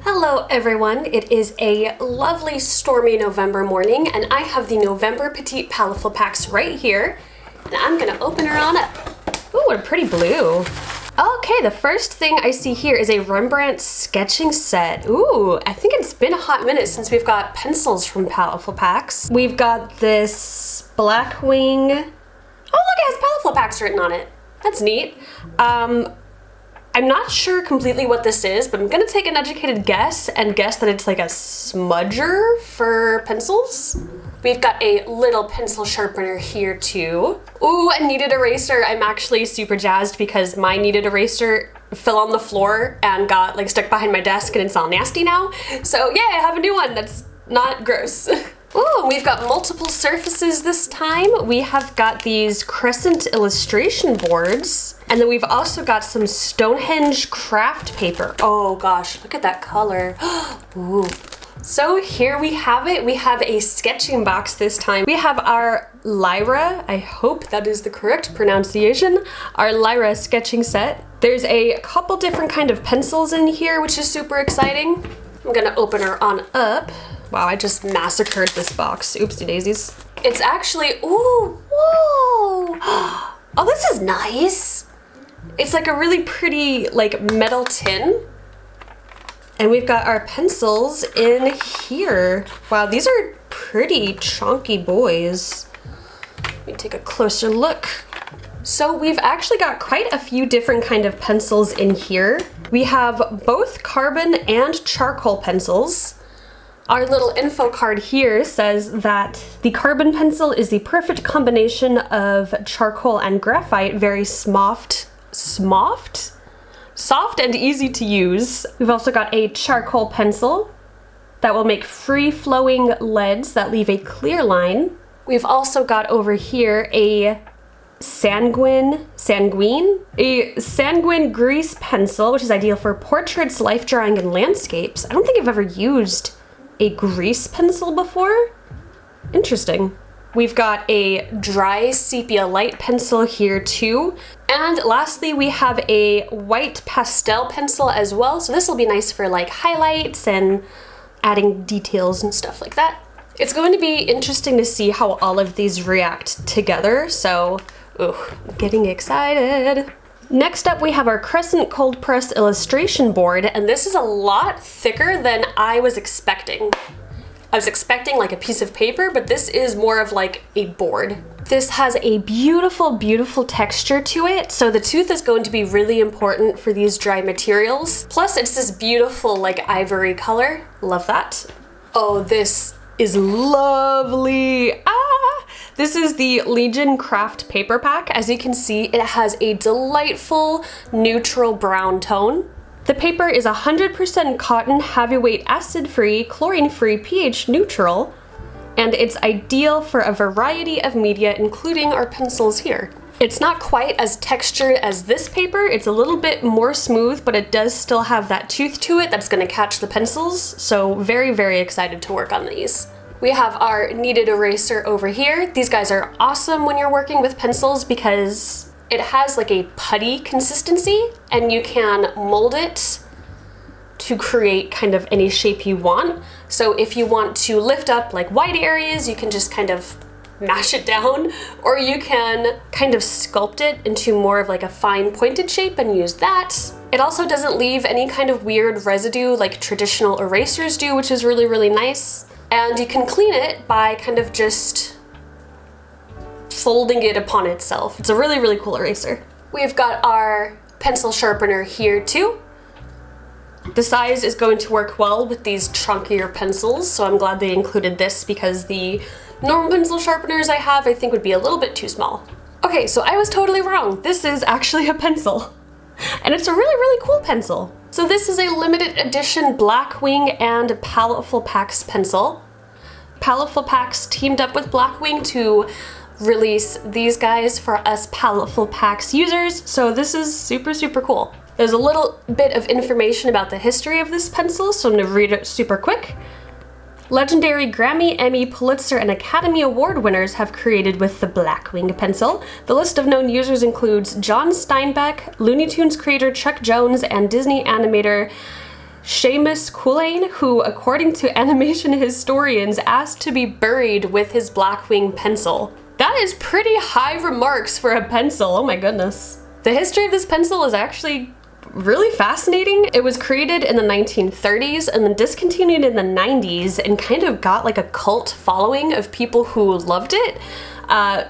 Hello everyone, it is a lovely stormy November morning and I have the November Petite Paletteful Packs right here and I'm gonna open her on up. Ooh, what a pretty blue. Okay, the first thing I see here is a Rembrandt sketching set. Ooh, I think it's been a hot minute since we've got pencils from Paletteful Packs. We've got this Blackwing. Oh look, it has Paletteful Packs written on it. That's neat. I'm not sure completely what this is, but I'm gonna take an educated guess and guess that it's like a smudger for pencils. We've got a little pencil sharpener here too. Ooh, a kneaded eraser. I'm actually super jazzed because my kneaded eraser fell on the floor and got like stuck behind my desk and it's all nasty now. So yeah, I have a new one that's not gross. Ooh, we've got multiple surfaces this time. We have got these crescent illustration boards, and then we've also got some Stonehenge Kraft paper. Oh gosh, look at that color. Ooh. So here we have it. We have a sketching box this time. We have our Lyra, I hope that is the correct pronunciation, our Lyra sketching set. There's a couple different kind of pencils in here, which is super exciting. I'm gonna open her on up. Wow, I just massacred this box. Oopsie daisies. It's actually, ooh, whoa. Oh, this is nice. It's like a really pretty like metal tin. And we've got our pencils in here. Wow, these are pretty chunky boys. Let me take a closer look. So we've actually got quite a few different kind of pencils in here. We have both carbon and charcoal pencils. Our little info card here says that the carbon pencil is the perfect combination of charcoal and graphite, very soft and easy to use. We've also got a charcoal pencil that will make free-flowing leads that leave a clear line. We've also got over here a sanguine grease pencil, which is ideal for portraits, life drawing, and landscapes. I don't think I've ever used a grease pencil before. Interesting. We've got a dry sepia light pencil here too. And lastly, we have a white pastel pencil as well. So this will be nice for like highlights and adding details and stuff like that. It's going to be interesting to see how all of these react together. So, ooh, I'm getting excited. Next up, we have our crescent cold press illustration board, and this is a lot thicker than I was expecting. I was expecting like a piece of paper, but this is more of like a board. This has a beautiful, beautiful texture to it, so the tooth is going to be really important for these dry materials. Plus, it's this beautiful like ivory color. Love that. Oh, this is lovely. This is the Legion Kraft paper pack. As you can see, it has a delightful neutral brown tone. The paper is 100% cotton, heavyweight, acid-free, chlorine-free, pH neutral, and it's ideal for a variety of media, including our pencils here. It's not quite as textured as this paper. It's a little bit more smooth, but it does still have that tooth to it that's gonna catch the pencils, so very, very excited to work on these. We have our kneaded eraser over here. These guys are awesome when you're working with pencils because it has like a putty consistency and you can mold it to create kind of any shape you want. So if you want to lift up like wide areas, you can just kind of mash it down, or you can kind of sculpt it into more of like a fine pointed shape and use that. It also doesn't leave any kind of weird residue like traditional erasers do, which is really, really nice. And you can clean it by kind of just folding it upon itself. It's a really, really cool eraser. We've got our pencil sharpener here too. The size is going to work well with these chunkier pencils, so I'm glad they included this because the normal pencil sharpeners I have, I think would be a little bit too small. Okay, so I was totally wrong. This is actually a pencil. And it's a really, really cool pencil. So this is a limited edition Blackwing and Paletteful Packs pencil. Paletteful Packs teamed up with Blackwing to release these guys for us Paletteful Packs users, so this is super, super cool. There's a little bit of information about the history of this pencil, so I'm gonna read it super quick. Legendary Grammy, Emmy, Pulitzer, and Academy Award winners have created with the Blackwing pencil. The list of known users includes John Steinbeck, Looney Tunes creator Chuck Jones, and Disney animator Seamus Culhane, who, according to animation historians, asked to be buried with his Blackwing pencil. That is pretty high remarks for a pencil, oh my goodness. The history of this pencil is actually really fascinating. It was created in the 1930s and then discontinued in the 90s and kind of got like a cult following of people who loved it.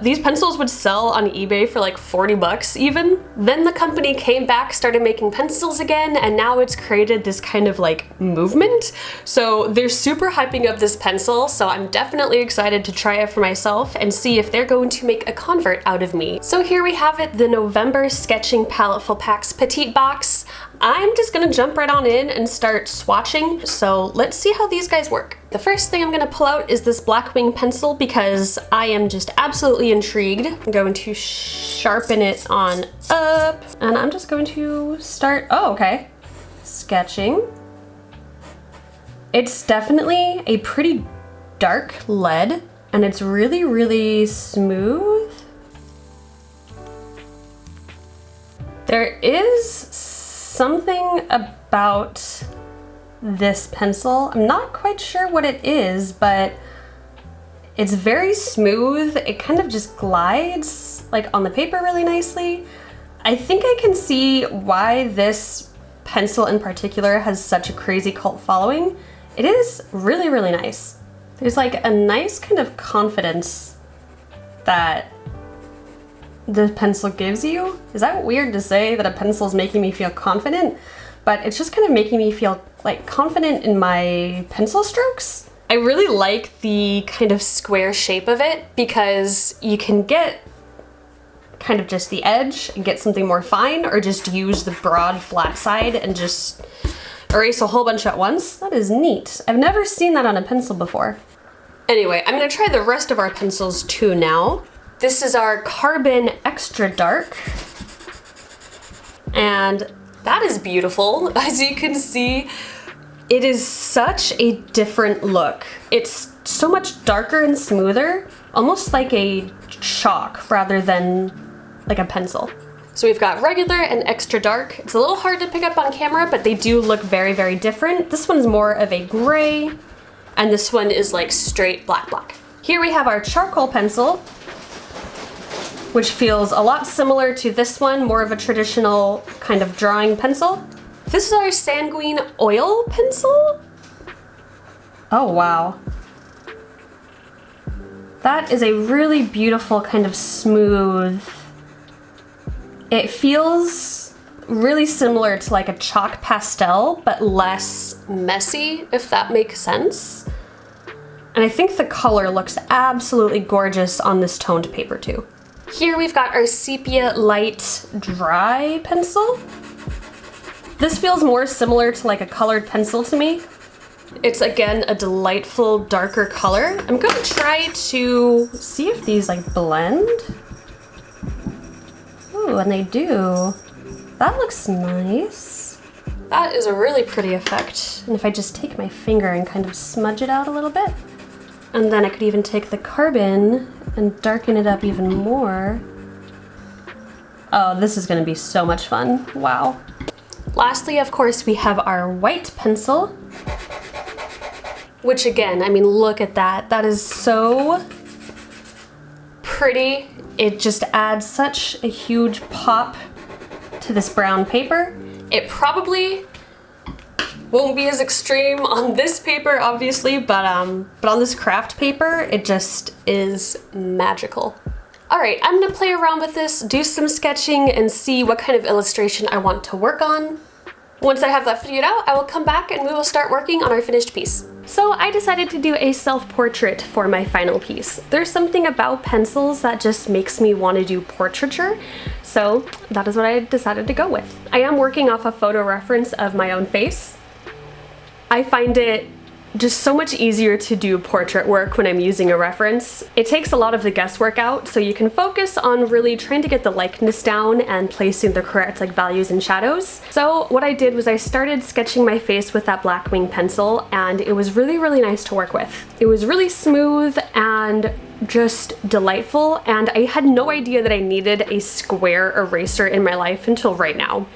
These pencils would sell on eBay for like 40 bucks even. Then the company came back, started making pencils again, and now it's created this kind of like movement. So they're super hyping up this pencil, so I'm definitely excited to try it for myself and see if they're going to make a convert out of me. So here we have it, the November Sketching Paletteful Packs Petite box. I'm just gonna jump right on in and start swatching, so let's see how these guys work. The first thing I'm gonna pull out is this Blackwing pencil because I am just absolutely intrigued. I'm going to sharpen it on up, and I'm just going to start, oh, okay, sketching. It's definitely a pretty dark lead, and it's really, really smooth. There is something about this pencil. I'm not quite sure what it is, but it's very smooth. It kind of just glides like on the paper really nicely. I think I can see why this pencil in particular has such a crazy cult following. It is really, really nice. There's like a nice kind of confidence that the pencil gives you. Is that weird to say, that a pencil is making me feel confident? But it's just kind of making me feel like confident in my pencil strokes. I really like the kind of square shape of it because you can get kind of just the edge and get something more fine, or just use the broad flat side and just erase a whole bunch at once. That is neat. I've never seen that on a pencil before. Anyway, I'm gonna try the rest of our pencils too now. This is our Carbon Extra Dark, and that is beautiful. As you can see, it is such a different look. It's so much darker and smoother, almost like a chalk rather than like a pencil. So we've got regular and extra dark. It's a little hard to pick up on camera, but they do look very, very different. This one's more of a gray, and this one is like straight black. Here we have our charcoal pencil, which feels a lot similar to this one, more of a traditional kind of drawing pencil. This is our Sanguine oil pencil. Oh, wow. That is a really beautiful kind of smooth. It feels really similar to like a chalk pastel, but less messy, if that makes sense. And I think the color looks absolutely gorgeous on this toned paper too. Here we've got our Sepia Light Dry pencil. This feels more similar to like a colored pencil to me. It's again a delightful darker color. I'm gonna try to see if these like blend. Ooh, and they do. That looks nice. That is a really pretty effect. And if I just take my finger and kind of smudge it out a little bit, and then I could even take the carbon and darken it up even more. Oh, this is gonna be so much fun. Wow. Lastly, of course, we have our white pencil, which again, I mean, look at that. That is so pretty. It just adds such a huge pop to this brown paper. It probably won't be as extreme on this paper, obviously, but on this Kraft paper, it just is magical. All right, I'm gonna play around with this, do some sketching, and see what kind of illustration I want to work on. Once I have that figured out, I will come back and we will start working on our finished piece. So I decided to do a self-portrait for my final piece. There's something about pencils that just makes me want to do portraiture, so that is what I decided to go with. I am working off a photo reference of my own face. I find it just so much easier to do portrait work when I'm using a reference. It takes a lot of the guesswork out, so you can focus on really trying to get the likeness down and placing the correct like values and shadows. So what I did was I started sketching my face with that Blackwing pencil, and it was really, really nice to work with. It was really smooth and just delightful, and I had no idea that I needed a square eraser in my life until right now.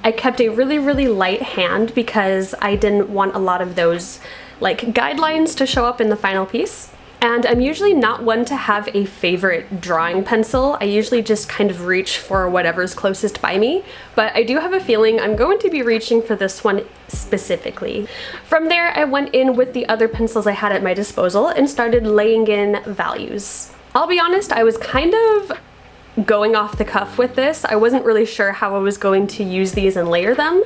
I kept a really light hand because I didn't want a lot of those like guidelines to show up in the final piece. And I'm usually not one to have a favorite drawing pencil. I usually just kind of reach for whatever's closest by me, but I do have a feeling I'm going to be reaching for this one specifically. From there, I went in with the other pencils I had at my disposal and started laying in values. I'll be honest, I was kind of going off the cuff with this. I wasn't really sure how I was going to use these and layer them.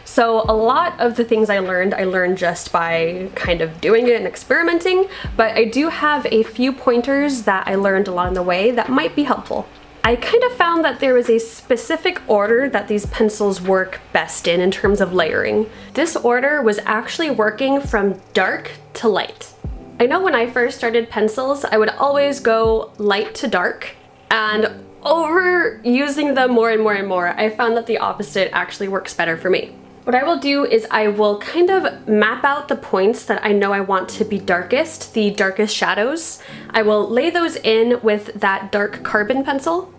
So a lot of the things I learned just by kind of doing it and experimenting, but I do have a few pointers that I learned along the way that might be helpful. I kind of found that there is a specific order that these pencils work best in terms of layering. This order was actually working from dark to light. I know when I first started pencils, I would always go light to dark, and over using them more and more, I found that the opposite actually works better for me. What I will do is I will kind of map out the points that I know I want to be darkest, the darkest shadows. I will lay those in with that dark carbon pencil,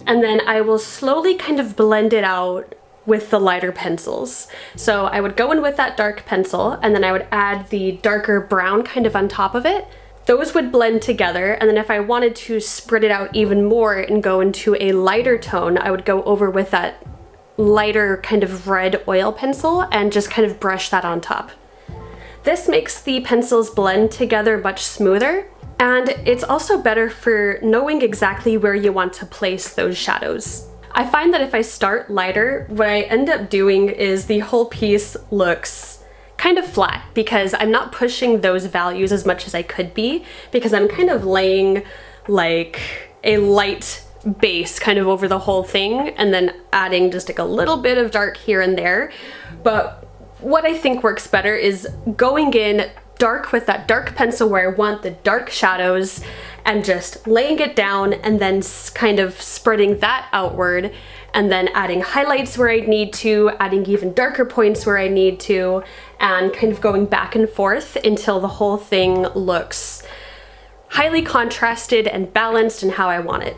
and then I will slowly kind of blend it out with the lighter pencils. So I would go in with that dark pencil, and then I would add the darker brown kind of on top of it. Those would blend together, and then if I wanted to spread it out even more and go into a lighter tone, I would go over with that lighter kind of red oil pencil and just kind of brush that on top. This makes the pencils blend together much smoother, and it's also better for knowing exactly where you want to place those shadows. I find that if I start lighter, what I end up doing is the whole piece looks kind of flat because I'm not pushing those values as much as I could be, because I'm kind of laying like a light base kind of over the whole thing and then adding just like a little bit of dark here and there. But what I think works better is going in dark with that dark pencil where I want the dark shadows and just laying it down and then kind of spreading that outward, and then adding highlights where I need to, adding even darker points where I need to, and kind of going back and forth until the whole thing looks highly contrasted and balanced in how I want it.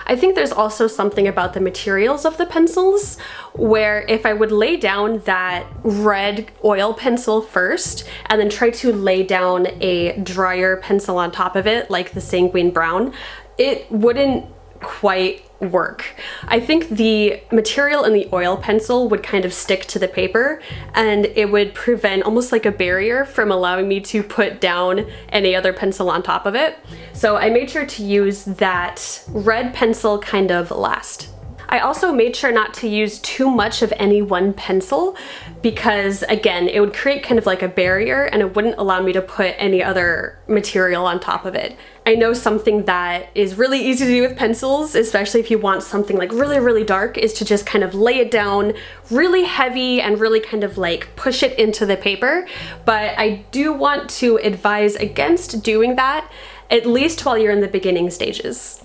I think there's also something about the materials of the pencils where if I would lay down that red oil pencil first and then try to lay down a drier pencil on top of it, like the sanguine brown, it wouldn't quite work. I think the material in the oil pencil would kind of stick to the paper, and it would prevent almost like a barrier from allowing me to put down any other pencil on top of it. So I made sure to use that red pencil kind of last. I also made sure not to use too much of any one pencil because, again, it would create kind of like a barrier and it wouldn't allow me to put any other material on top of it. I know something that is really easy to do with pencils, especially if you want something like really dark, is to just kind of lay it down really heavy and really kind of like push it into the paper. But I do want to advise against doing that, at least while you're in the beginning stages.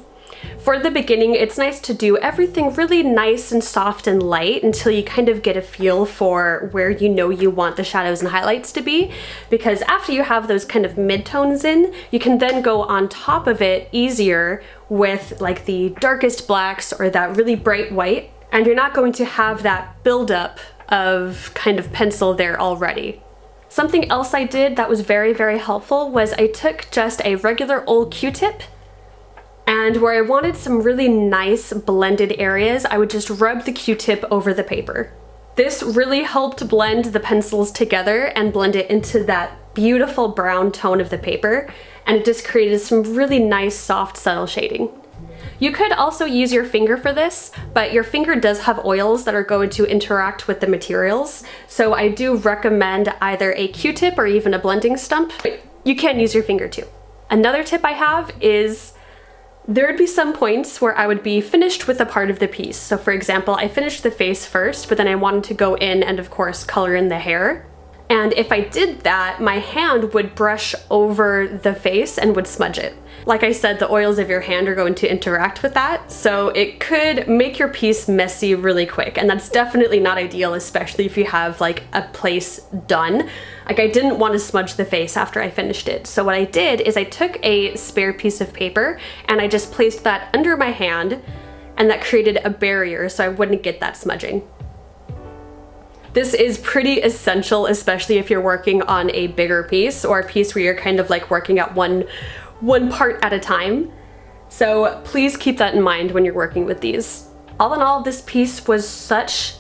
For the beginning, it's nice to do everything really nice and soft and light until you kind of get a feel for where you know you want the shadows and highlights to be, because after you have those kind of mid-tones in, you can then go on top of it easier with like the darkest blacks or that really bright white, and you're not going to have that buildup of kind of pencil there already. Something else I did that was very helpful was I took just a regular old Q-tip, and where I wanted some really nice blended areas, I would just rub the Q-tip over the paper. This really helped blend the pencils together and blend it into that beautiful brown tone of the paper, and it just created some really nice, soft, subtle shading. You could also use your finger for this, but your finger does have oils that are going to interact with the materials, so I do recommend either a Q-tip or even a blending stump. You can use your finger too. Another tip I have is there would be some points where I would be finished with a part of the piece. So for example, I finished the face first, but then I wanted to go in and of course color in the hair. And if I did that, my hand would brush over the face and would smudge it. Like I said, the oils of your hand are going to interact with that, so it could make your piece messy really quick, and that's definitely not ideal, especially if you have like a place done. Like I didn't want to smudge the face after I finished it, so what I did is I took a spare piece of paper and I just placed that under my hand, and that created a barrier so I wouldn't get that smudging. This is pretty essential, especially if you're working on a bigger piece or a piece where you're kind of like working at one part at a time. So please keep that in mind when you're working with these. All in all, this piece was such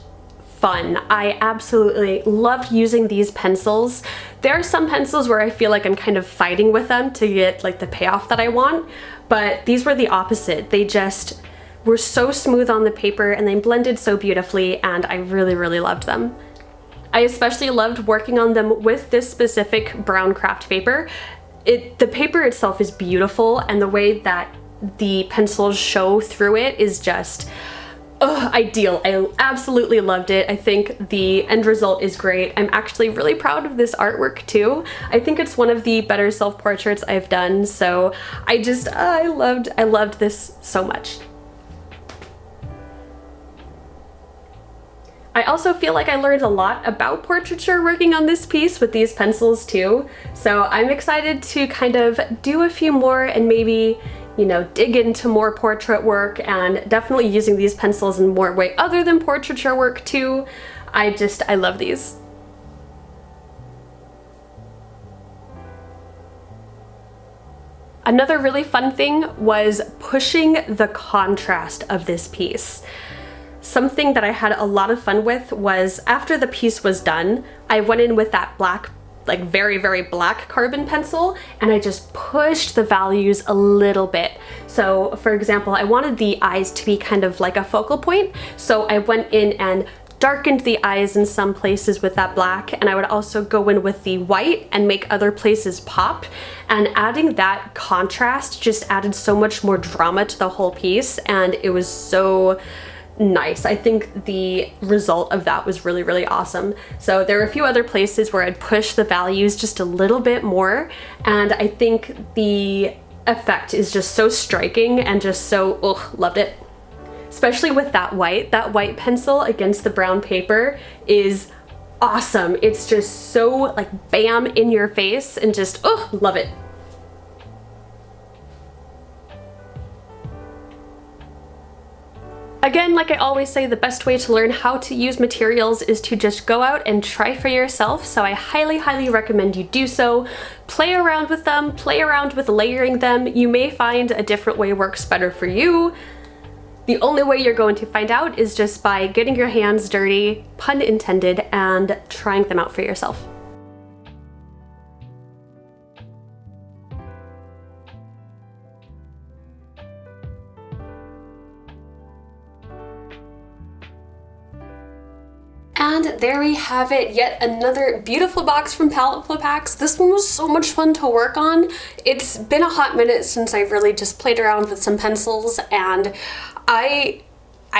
fun. I absolutely loved using these pencils. There are some pencils where I feel like I'm kind of fighting with them to get like the payoff that I want, but these were the opposite. They just were so smooth on the paper and they blended so beautifully, and I really, really loved them. I especially loved working on them with this specific brown Kraft paper. The paper itself is beautiful, and the way that the pencils show through it is just ideal. I absolutely loved it. I think the end result is great. I'm actually really proud of this artwork too. I think it's one of the better self-portraits I've done, so I loved this so much. I also feel like I learned a lot about portraiture working on this piece with these pencils too, so I'm excited to kind of do a few more and maybe, you know, dig into more portrait work, and definitely using these pencils in more way other than portraiture work too. I love these. Another really fun thing was pushing the contrast of this piece. Something that I had a lot of fun with was after the piece was done, I went in with that black, like very, very black carbon pencil, and I just pushed the values a little bit. So for example, I wanted the eyes to be kind of like a focal point, so I went in and darkened the eyes in some places with that black, and I would also go in with the white and make other places pop, and adding that contrast just added so much more drama to the whole piece, and it was so nice. I think the result of that was really, really awesome. So there are a few other places where I'd push the values just a little bit more, and I think the effect is just so striking and just so, loved it. Especially with that white pencil against the brown paper is awesome. It's just so like bam in your face, and just, love it. Again, like I always say, the best way to learn how to use materials is to just go out and try for yourself, so I highly, highly recommend you do so. Play around with them, play around with layering them. You may find a different way works better for you. The only way you're going to find out is just by getting your hands dirty, pun intended, and trying them out for yourself. And there we have it, yet another beautiful box from Paletteful Packs. This one was so much fun to work on. It's been a hot minute since I really just played around with some pencils, and I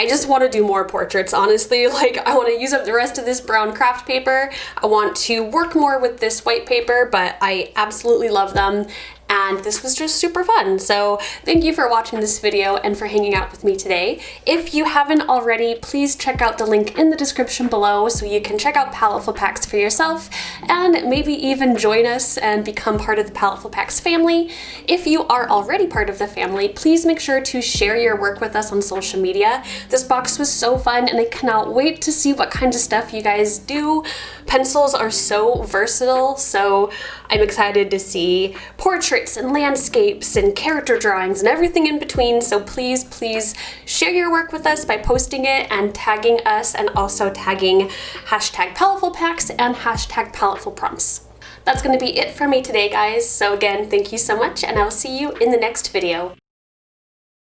just want to do more portraits, honestly. Like, I want to use up the rest of this brown Kraft paper. I want to work more with this white paper, but I absolutely love them. And this was just super fun. So thank you for watching this video and for hanging out with me today. If you haven't already, please check out the link in the description below so you can check out Paletteful Packs for yourself, and maybe even join us and become part of the Paletteful Packs family. If you are already part of the family, please make sure to share your work with us on social media. This box was so fun, and I cannot wait to see what kinds of stuff you guys do. Pencils are so versatile, so I'm excited to see portraits and landscapes and character drawings and everything in between. So please, please share your work with us by posting it and tagging us, and also tagging #PaletteFulPacks and #PaletteFulPrompts. That's going to be it for me today, guys. So again, thank you so much, and I will see you in the next video.